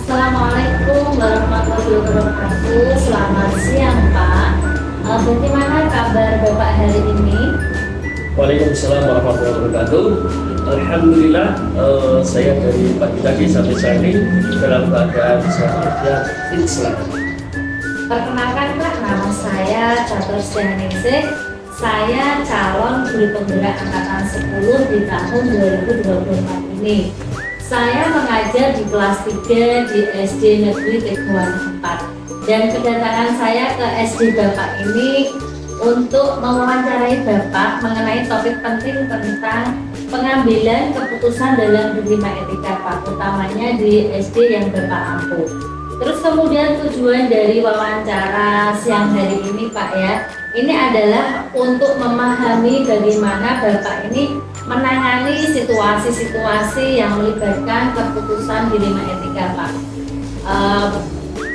Assalamualaikum warahmatullahi wabarakatuh. Selamat siang Pak. Bagaimana kabar Bapak hari ini? Waalaikumsalam warahmatullahi wabarakatuh. Alhamdulillah, saya dari pagi tadi sampai saat ini dalam keadaan sehat walafiat. Perkenalkan Pak, nama saya Catur Syaningsih. Saya calon guru penggerak angkatan 10 di tahun 2024 ini. Saya mengajar di kelas 3 di SD Negeri Teguhan 4. Dan kedatangan saya ke SD Bapak ini untuk mewawancarai Bapak mengenai topik penting tentang pengambilan keputusan dalam dilema etika Pak, utamanya di SD yang Bapak ampuh. Terus kemudian tujuan dari wawancara siang hari ini Pak ya, ini adalah untuk memahami bagaimana Bapak ini menangani situasi-situasi yang melibatkan keputusan dilema etika Pak.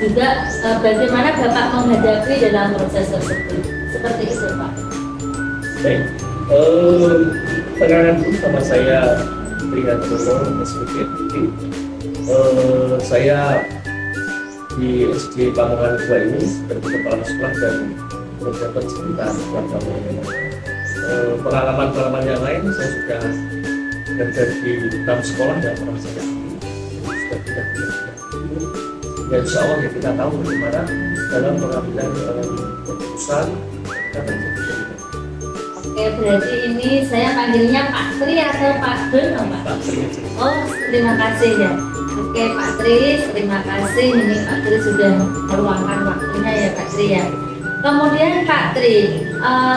Juga bagaimana Bapak menghadapi dalam proses tersebut. Seperti itu Pak. Baik, pengenalan dulu sama saya Prihan Dono sedikit. Saya di SD Pamungan 2 ini sebagai kepala sekolah dan menjabat sekitar pengalaman-pengalaman yang lain. Saya sudah belajar di 6 sekolah yang pernah saya sudah tidak dan insya Allah ya kita tahu bagaimana dalam pengambilan keputusan dan Oke, berarti ini saya panggilnya Pak Tri atau Pak Don, Pak? Oh, terima kasih ya. Oke Pak Tri, terima kasih ini Pak Tri sudah meluangkan waktunya ya Pak Tri ya. Kemudian Pak Tri,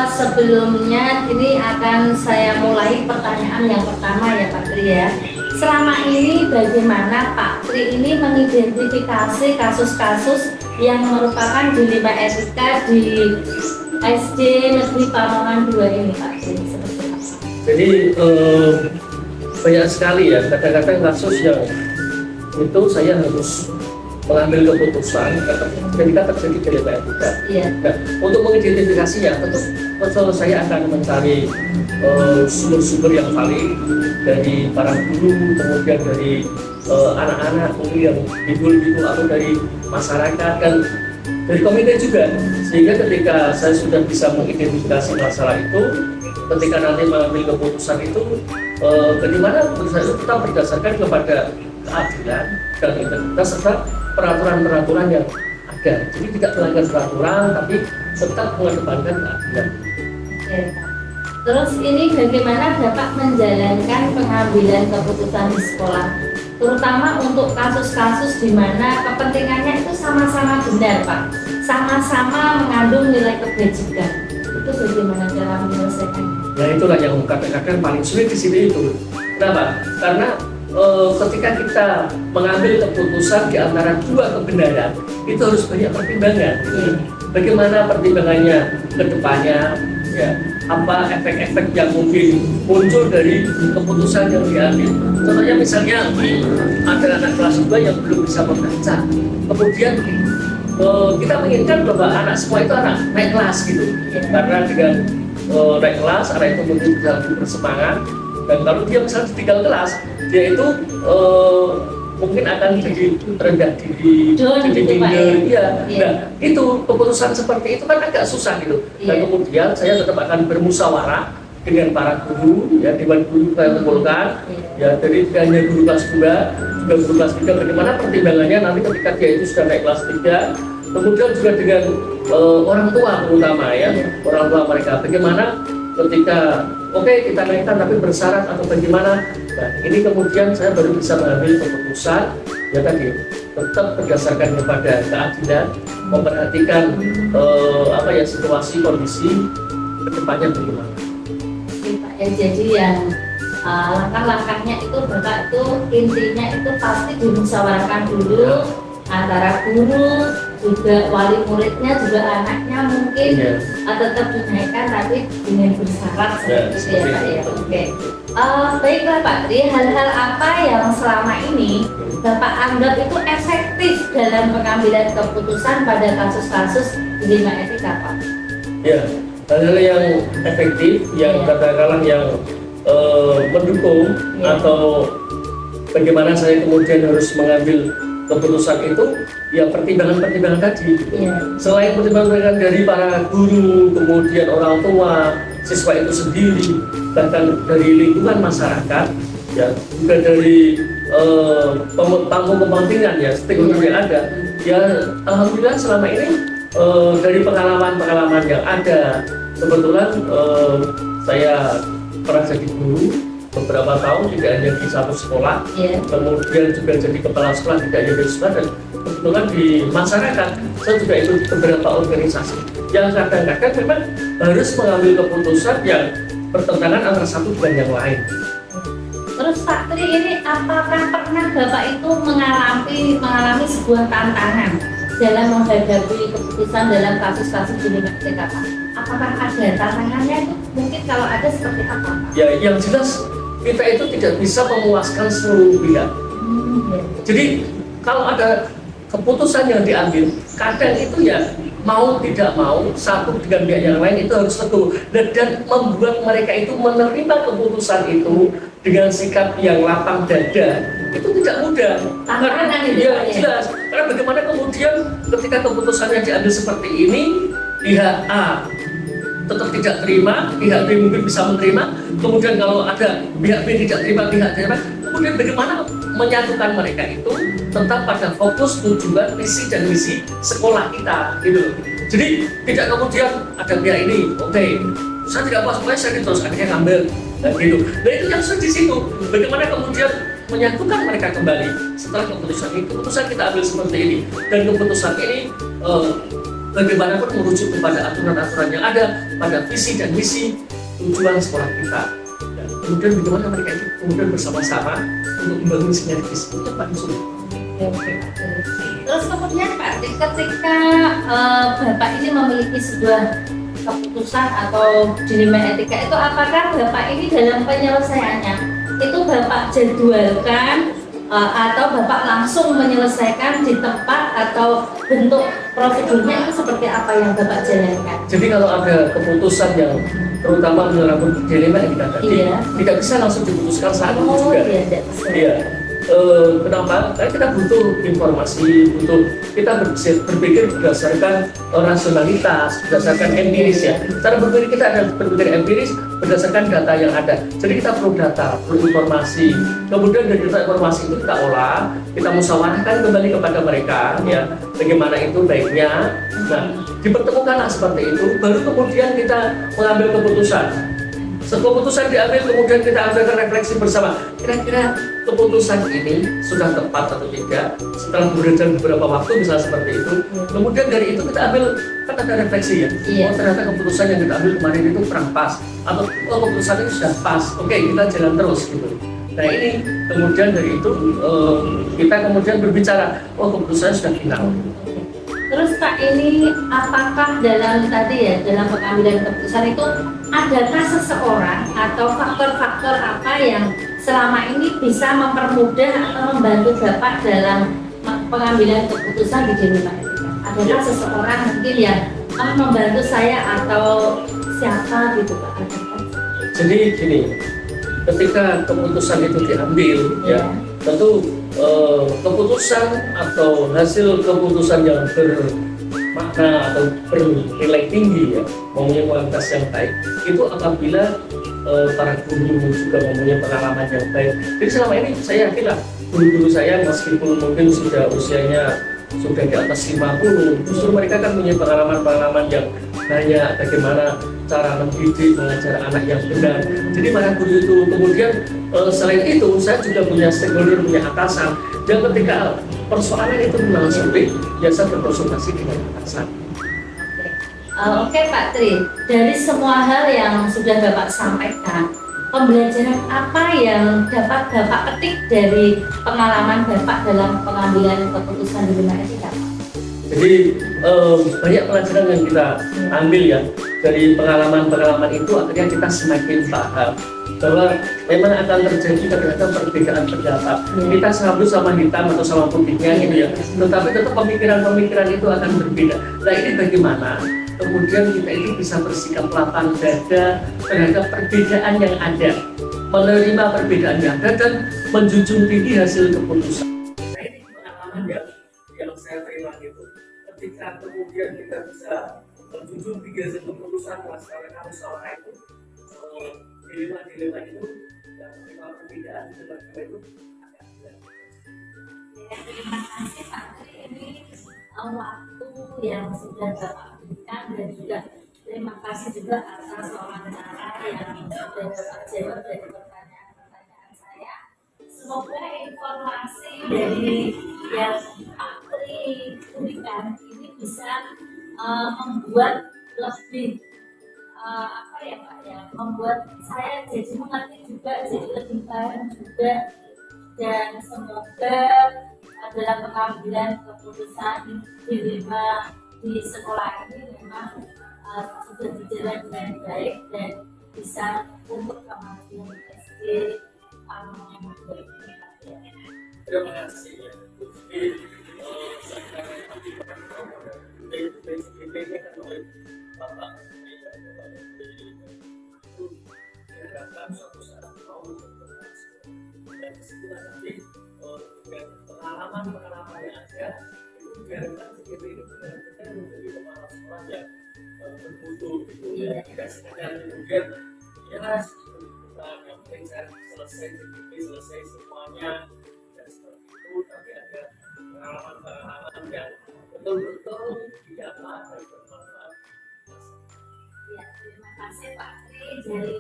sebelumnya ini akan saya mulai pertanyaan yang pertama ya Pak Tri ya. Selama ini bagaimana Pak Tri ini mengidentifikasi kasus-kasus yang merupakan dilema etika di SD Negeri Pamungan 2 ini Pak Tri? Seperti apa? Jadi banyak sekali ya kadang-kadang kasus yang itu saya harus mengambil keputusan ketika terjadi dilema etika. Iya. Nah, untuk mengidentifikasinya tentu saya akan mencari sumber-sumber yang valid dari para guru, kemudian dari anak-anak mungkin yang ibu-ibu atau dari masyarakat dan dari komite juga, sehingga ketika saya sudah bisa mengidentifikasi masalah itu, ketika nanti mengambil keputusan itu bagaimana keputusan itu kita berdasarkan kepada keadilan dan integritas serta peraturan-peraturan yang ada. Jadi tidak melanggar peraturan tapi tetap mengedepankan keadilan. Oke, Pak. Terus ini bagaimana Bapak menjalankan pengambilan keputusan di sekolah, terutama untuk kasus-kasus di mana kepentingannya itu sama-sama benar Pak, sama-sama mengandung nilai kebajikan. Itu bagaimana cara menyelesaikan? Nah itulah yang kadang-kadang paling sulit di sini itu. Kenapa? Karena ketika kita mengambil keputusan di antara dua kebenaran itu harus banyak pertimbangan. Bagaimana pertimbangannya ke depannya, ya, apa efek-efek yang mungkin muncul dari keputusan yang diambil. Contohnya misalnya ada anak kelas 2 yang belum bisa membaca, kemudian kita menginginkan bahwa anak semua itu anak naik kelas gitu, karena dengan naik kelas anak itu mungkin bisa lebih bersemangat. Dan kalau dia misalnya tinggal kelas, dia itu mungkin akan jadi rendah diri, jadi minder. Iya. Nah, itu keputusan seperti itu kan agak susah gitu. Dan kemudian saya tetap akan bermusyawarah dengan para guru, ya dewan guru saya kumpulkan, ya dari tidak hanya guru kelas 2, juga guru kelas 3, bagaimana pertimbangannya nanti ketika dia itu sudah naik kelas 3, kemudian juga dengan orang tua terutama ya, orang tua mereka, bagaimana ketika kita naikkan tapi bersyarat atau bagaimana. Nah ini kemudian saya baru bisa mengambil keputusan ya tadi tetap berdasarkan kepada keadilan, memperhatikan situasi kondisi kedepannya bagaimana. Oke Pak ya, jadi yang langkah-langkahnya itu Bapak itu intinya itu pasti dimusyawarahkan dulu antara guru, juga wali muridnya, juga anaknya mungkin tetap dinaikkan tapi dengan bersyarat seperti itu ya Pak ya. Oke. Baiklah Pak Tri, hal-hal apa yang selama ini Bapak anggap itu efektif dalam pengambilan keputusan pada kasus-kasus dilema etika Pak? Ya, hal-hal yang efektif, yang katakanlah yang mendukung atau bagaimana saya kemudian harus mengambil keputusan itu ya pertimbangan-pertimbangan tadi gitu. Iya. Selain pertimbangan dari para guru, kemudian orang tua, siswa itu sendiri, bahkan dari lingkungan masyarakat, ya juga dari pemangku kepentingan ya stakeholder yang ada, ya alhamdulillah selama ini dari pengalaman-pengalaman yang ada, kebetulan saya pernah jadi guru beberapa tahun, tidak hanya di satu sekolah, kemudian juga jadi kepala sekolah tidak hanya di sekolah, dan kebetulan di masyarakat saya juga ikut beberapa organisasi yang kadang-kadang memang harus mengambil keputusan yang bertentangan antara satu dengan yang lain. Terus Pak Tri, ini apakah pernah Bapak itu mengalami sebuah tantangan dalam menghadapi keputusan dalam kasus-kasus di LMK Pak? Apakah ada tantangannya itu? Mungkin kalau ada seperti apa Pak? Ya, yang jelas kita itu tidak bisa memuaskan seluruh pihak. Jadi kalau ada keputusan yang diambil, kadang itu ya mau tidak mau satu dengan pihak yang lain itu harus teguh, dan membuat mereka itu menerima keputusan itu dengan sikap yang lapang dada itu tidak mudah. Karena ya jelas, karena bagaimana kemudian ketika keputusan yang diambil seperti ini, pihak A tetap tidak terima, pihak B mungkin bisa menerima, kemudian kalau ada pihak B tidak terima, kemudian bagaimana menyatukan mereka itu tetap pada fokus tujuan, visi dan misi sekolah kita gitu. Jadi tidak kemudian ada pihak ini, oke, saya tidak puas, saya terus akhirnya ngambil gitu. Nah itu yang sudah di situ, bagaimana kemudian menyatukan mereka kembali setelah keputusan kita ambil seperti ini, dan keputusan ini bagaimanapun merujuk kepada aturan-aturan yang ada pada visi dan misi tujuan sekolah kita. Dan kemudian bagaimana mereka itu kemudian bersama-sama untuk membangun sinergis itu Pak Yusuf. Terus kemudian Pak, ketika Bapak ini memiliki sebuah keputusan atau dilema etika itu, apakah Bapak ini dalam penyelesaiannya itu Bapak jadwalkan atau Bapak langsung menyelesaikan di tempat, atau bentuk prosedurnya itu seperti apa yang Bapak jalankan? Jadi kalau ada keputusan yang terutama menyangkut dilema etika tadi, tidak bisa langsung diputuskan saat itu juga. Iya. Kenapa? Karena kita butuh informasi, kita berpikir berdasarkan rasionalitas, berdasarkan empiris ya. Cara berpikir kita adalah berpikir empiris berdasarkan data yang ada. Jadi kita perlu data, perlu informasi. Kemudian dari data informasi itu kita olah, kita musyawarahkan kembali kepada mereka ya, bagaimana itu baiknya. Nah, dipertemukanlah seperti itu, baru kemudian kita mengambil keputusan. Setelah keputusan diambil, kemudian kita ambilkan refleksi bersama. Kira-kira keputusan ini sudah tepat atau tidak? Setelah berjalan beberapa waktu, misalnya seperti itu. Kemudian dari itu kita ambil, kan ada refleksi ya. Oh ternyata keputusan yang kita ambil kemarin itu kurang pas. Atau keputusan ini sudah pas. Oke, kita jalan terus gitu. Nah ini kemudian dari itu kita kemudian berbicara. Oh keputusannya sudah final. Terus Pak, ini apakah dalam pengambilan keputusan itu adakah seseorang atau faktor-faktor apa yang selama ini bisa mempermudah atau membantu Bapak dalam pengambilan keputusan di dilema etika? Adakah seseorang mungkin yang membantu saya atau siapa gitu Pak? Jadi gini, ketika keputusan itu diambil ya tentu keputusan atau hasil keputusan yang bermakna atau bernilai tinggi ya, mempunyai kualitas yang baik itu apabila para guru juga mempunyai pengalaman yang baik. Jadi selama ini saya yakinlah guru-guru saya meskipun mungkin sudah usianya sudah di atas 50, justru mereka kan punya pengalaman-pengalaman yang banyak bagaimana cara mendidik, mengajar anak yang benar. Jadi para guru itu kemudian selain itu saya juga punya stakeholder, punya atasan. Dan ketika persoalan itu memang sulit, biasa berkonsultasi dengan atasan. Oke Pak Tri, dari semua hal yang sudah Bapak sampaikan, pembelajaran apa yang dapat Bapak petik dari pengalaman Bapak dalam pengambilan keputusan dilema etika? Jadi banyak pelajaran yang kita ambil ya dari pengalaman-pengalaman itu, akhirnya kita semakin paham bahwa memang akan terjadi kadang-kadang perbedaan pendapat. Kita sambut sama hitam atau sama putihnya gitu ya, tetapi tetap pemikiran-pemikiran itu akan berbeda. Nah ini bagaimana kemudian kita itu bisa bersikap lapang dada terhadap perbedaan yang ada, menerima perbedaan yang ada dan menjunjung tinggi hasil keputusan. Nah ini pengalaman ya. bisa menjunjung tinggi hasil keputusan melaksanakan usaha itu. Dilema itu yang menerima perbedaan di debat itu ada. Ya, terima kasih Pak Tri, ini waktu yang sudah Bapak berikan, dan juga terima kasih juga atas wawancara yang sudah Bapak jawab dari pertanyaan-pertanyaan saya. Semoga informasi dari yang Pak Tri berikan ini bisa membuat lebih apa ya Pak ya, membuat saya jadi mengerti juga, jadi lebih paham juga, dan semoga dalam pengambilan keputusan dilema di sekolah ini memang sudah berjalan dengan baik dan bisa untuk kemajuan SD yang baik. Terima kasih ya. Suatu saat mau berhasil dan disitulah nanti pengalaman yang ada itu biarkan seperti itu benar-benar menjadi kepala sekolah yang bermutu gitu ya, tidak sekedar kemudian ya kita yang penting saya selesai semuanya dan seperti itu, tapi ada pengalaman yang betul-betul didapat dan bermanfaat. Ya, terima kasih Pak Tri. Dari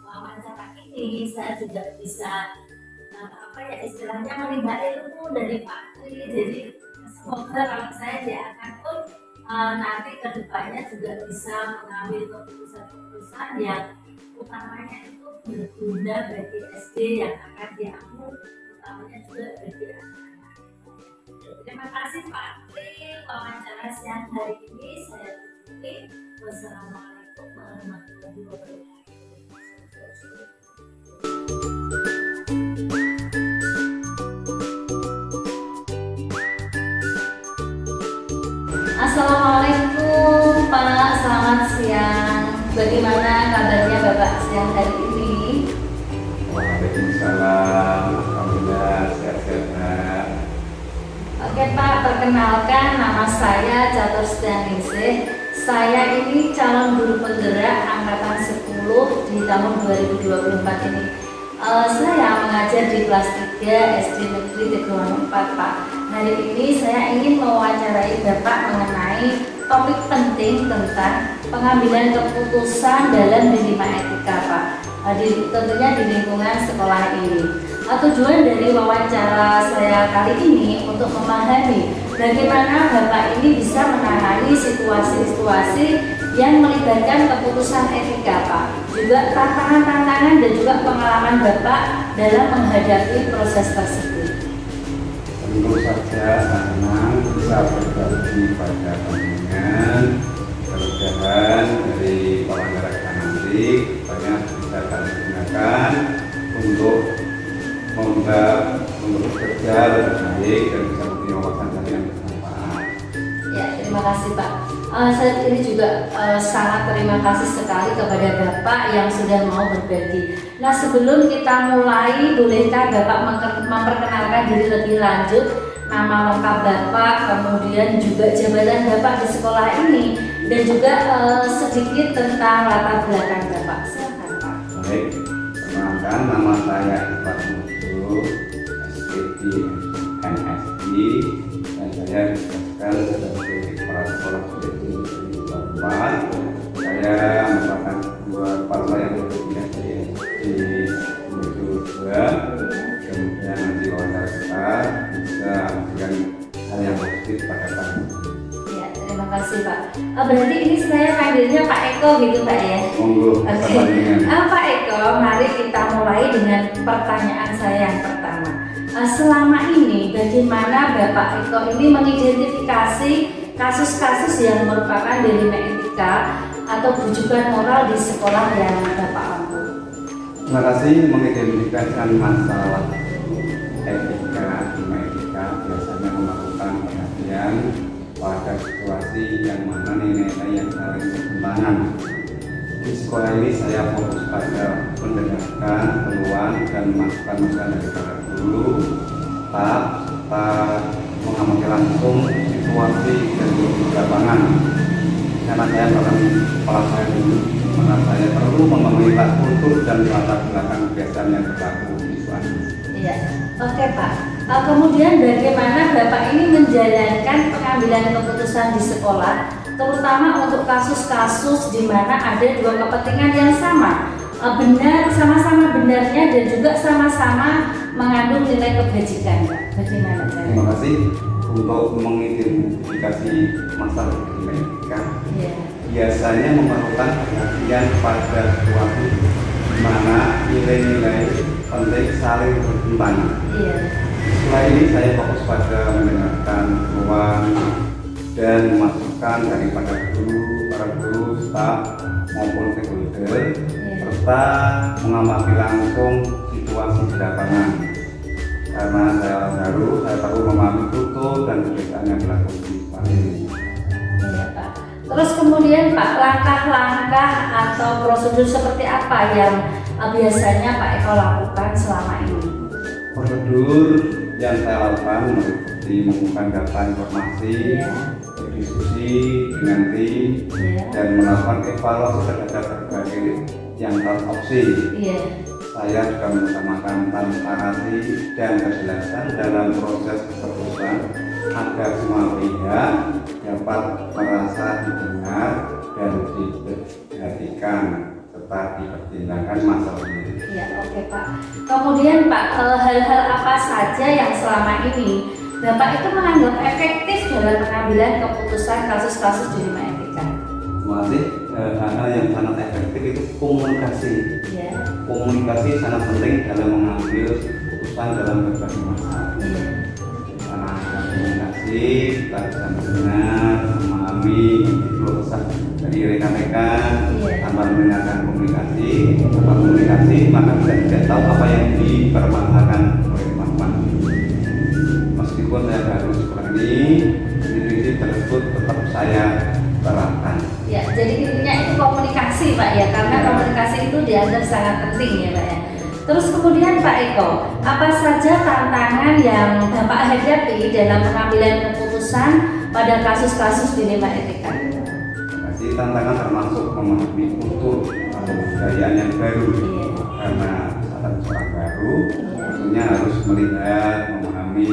wawancara ini saya juga bisa apa ya istilahnya menimba ilmu dari Pak Tri. Jadi semoga kalau saya diangkat pun nanti kedepannya juga bisa mengambil keputusan-keputusan yang utamanya itu berguna bagi SD yang akan diambil, utamanya juga bagi anak-anak. Terima kasih Pak Tri, wawancara siang hari ini saya tutupi. Wassalamualaikum warahmatullahi wabarakatuh. Assalamualaikum Pak, selamat siang. Bagaimana kabarnya Bapak siang hari ini? Waalaikumsalam, alhamdulillah sehat-sehat. Oke Pak, perkenalkan nama saya Catur Setianingsih. Saya ini calon guru penggerak angkatan 10 di tahun 2024 ini. Saya mengajar di kelas 3 SD Negeri Teguhan 4 Pak. Hari ini saya ingin mewawancarai Bapak mengenai topik penting tentang pengambilan keputusan dalam dilema etika Pak. Tentunya di lingkungan sekolah ini. Tujuan dari wawancara saya kali ini untuk memahami bagaimana Bapak ini bisa menangani situasi-situasi yang melibatkan keputusan etika Pak. Juga tantangan-tantangan dan juga pengalaman Bapak dalam menghadapi proses tersebut. Tentu saja senang bisa berbagi pada panjenengan. Mudah-mudahan dari wawancara kita nanti banyak bisa kami gunakan untuk bekerja lebih baik dan bisa mempunyai wawasan yang bermanfaat. Ya, terima kasih Pak. Saya ini juga sangat terima kasih sekali kepada Bapak yang sudah mau berbagi. Nah, sebelum kita mulai, bolehkah Bapak memperkenalkan diri lebih lanjut, nama lengkap Bapak, kemudian juga jabatan Bapak di sekolah ini, dan juga sedikit tentang latar belakang Bapak. Silakan Pak. Baik, perkenalkan nama saya Iqbal Musuh, SPD MSI, dan saya ditugaskan sebagai kepala sekolah SD Negeri 4. Saya merupakan kepala saya yang berpindah dari SD menuju 2. Kemudian nanti wawancara kita bisa memberikan hal yang positif pada kami. Ya, terima kasih Pak. Berarti ini saya panggilnya Pak Eko gitu Pak ya? Monggo, Oke. Pak Eko, mari kita mulai dengan pertanyaan saya yang pertama. Selama ini bagaimana Bapak Eko ini mengidentifikasi kasus-kasus yang merupakan dilema etika atau bujukan moral di sekolah yang Bapak ampu? Terima kasih. Mengidentifikasikan masalah etika, dilema etika biasanya melakukan perhatian pada situasi yang mana nilai yang saling bertentangan. Di sekolah ini saya fokus pada mendengarkan keluhan dan masukan-masukan dari para guru, staf, serta mengamati langsung situasi dan kondisi di lapangan. Karena saya seorang kepala saya dulu, maka saya perlu memenuhi kultur dan latar belakang kebiasaan yang berlaku di Swansea. Iya, oke Pak. Kemudian bagaimana Bapak ini menjalankan pengambilan keputusan di sekolah, terutama untuk kasus-kasus di mana ada dua kepentingan yang sama, benar, sama-sama benarnya dan juga sama-sama mengandung nilai kebajikan, Pak. Bagaimana caranya? Terima kasih untuk mengidentifikasi masalah nilai etika. Iya. Biasanya memerlukan perhatian pada suatu di mana nilai-nilai penting saling bertentangan. Iya. Setelah ini saya fokus pada mendengarkan keluhan dan masukan daripada para guru, staf maupun stakeholder, serta mengamati langsung situasi di lapangan. Karena saya perlu memahami kultur dan kebiasaan yang berlaku di Swansea. Iya, Pak. Terus kemudian Pak, langkah-langkah atau prosedur seperti apa yang biasanya Pak Eko lakukan selama ini? Prosedur yang saya lakukan meliputi mengumpulkan data informasi, berdiskusi dengan tim, dan melakukan evaluasi terhadap berbagai yang teropsi. Saya juga mengutamakan transparansi dan kejelasan dalam proses keputusan agar semua pihak dapat merasa didengar dan diperhatikan serta dipertimbangkan masalah ini. Ya, oke Pak. Kemudian Pak, hal-hal apa saja yang selama ini Bapak itu menganggap efektif dalam pengambilan keputusan kasus-kasus di lima etika? Masih hal-hal yang sangat efektif itu komunikasi. Ya. Komunikasi sangat penting dalam mengambil keputusan dalam berbagai masalah. Ya. Karena komunikasi kita bisa mendengar, memahami keluh kesah dari rekan-rekan. Tanpa mendengarkan komunikasi, maka kita tidak tahu apa yang dipermasalahkan oleh teman-teman. Meskipun saya baru sekolah ini, prinsip tersebut tetap saya terapkan. Ya, jadi intinya itu komunikasi Pak ya, karena komunikasi itu dianggap sangat penting ya Pak ya. Terus kemudian Pak Eko, apa saja tantangan yang Bapak hadapi dalam pengambilan keputusan pada kasus-kasus di lima etika? Tantangan termasuk memahami kultur atau kebudayaan yang baru. Karena saat seorang baru tentunya harus melihat, memahami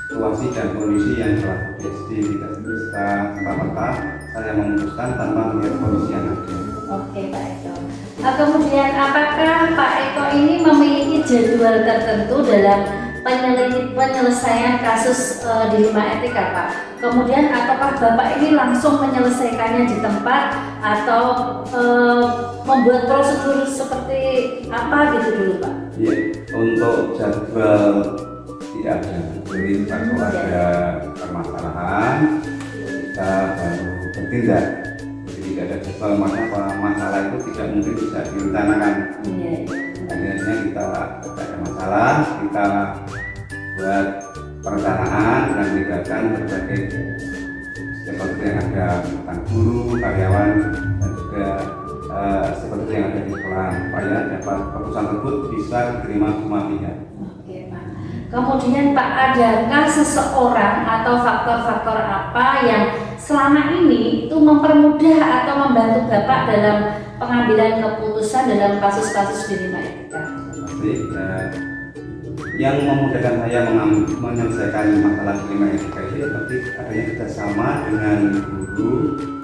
situasi dan kondisi yang telah terjadi. Tidak bisa serta-merta saya memutuskan tanpa melihat kondisi yang ada. Oke Pak Eko. Kemudian apakah Pak Eko ini memiliki jadwal tertentu dalam penyelesaian kasus di lima etika Pak? Kemudian apakah Bapak ini langsung menyelesaikannya di tempat atau membuat prosedur seperti apa gitu dulu Pak? Iya, untuk jadwal tidak ada. Jadi kalau ada permasalahan kita baru bertindak. Jadi tidak ada jadwal, maka masalah itu tidak mungkin bisa direncanakan. Akhirnya kita ada masalah, kita buat perencanaan dan melibatkan berbagai seperti yang ada tentang guru, karyawan dan juga seperti yang ada di sekolah supaya dapat keputusan tersebut bisa diterima semua pihak. Oke Pak. Kemudian Pak, adakah seseorang atau faktor-faktor apa yang selama ini itu mempermudah atau membantu Bapak dalam pengambilan keputusan dalam kasus-kasus di lima etika? Yang memudahkan saya menyelesaikan masalah di lima etika itu seperti adanya kerjasama dengan guru,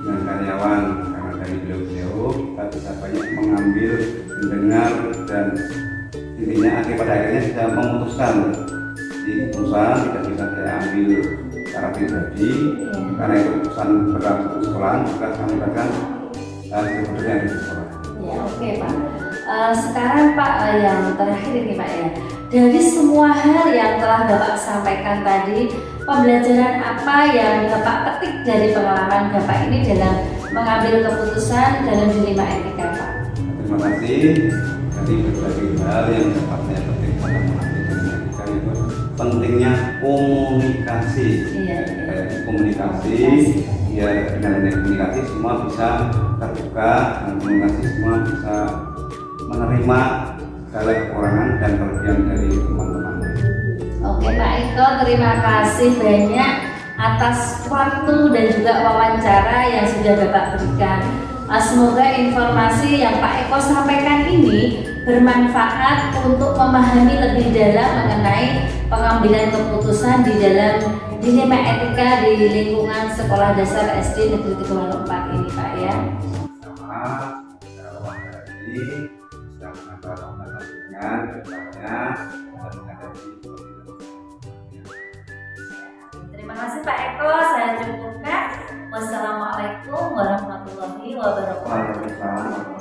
dengan karyawan. Karena dari beliau-beliau kita bisa banyak mengambil, mendengar dan intinya pada akhirnya bisa memutuskan. Di keputusan tidak bisa saya ambil secara pribadi, karena itu keputusan berlaku di sekolah juga kami berikan sebenarnya di sekolah. Ya, oke Pak. Sekarang Pak, yang terakhir ini Pak ya, dari semua hal yang telah Bapak sampaikan tadi, pembelajaran apa yang Bapak petik dari pengalaman Bapak ini dalam mengambil keputusan dalam dilema etika Pak? Terima kasih. Dari berbagai hal yang dapat saya petik pada mengambil dilema etika itu pentingnya komunikasi. Komunikasi, ya dengan komunikasi semua bisa terbuka, dan komunikasi semua bisa menerima segala kekurangan dan kelebihan dari teman-teman. Oke Pak Eko, terima kasih banyak atas waktu dan juga wawancara yang sudah Bapak berikan. Semoga informasi yang Pak Eko sampaikan ini bermanfaat untuk memahami lebih dalam mengenai pengambilan keputusan di dalam dilema etika di lingkungan Sekolah Dasar SD Negeri Teguh 4 ini Pak ya. Sama wawancara ini bisa menambah pengetahuan kedepannya dan menghadapi Terima kasih Pak Eko, saya cukupkan. Wassalamualaikum warahmatullahi wabarakatuh. Waalaikumsalam.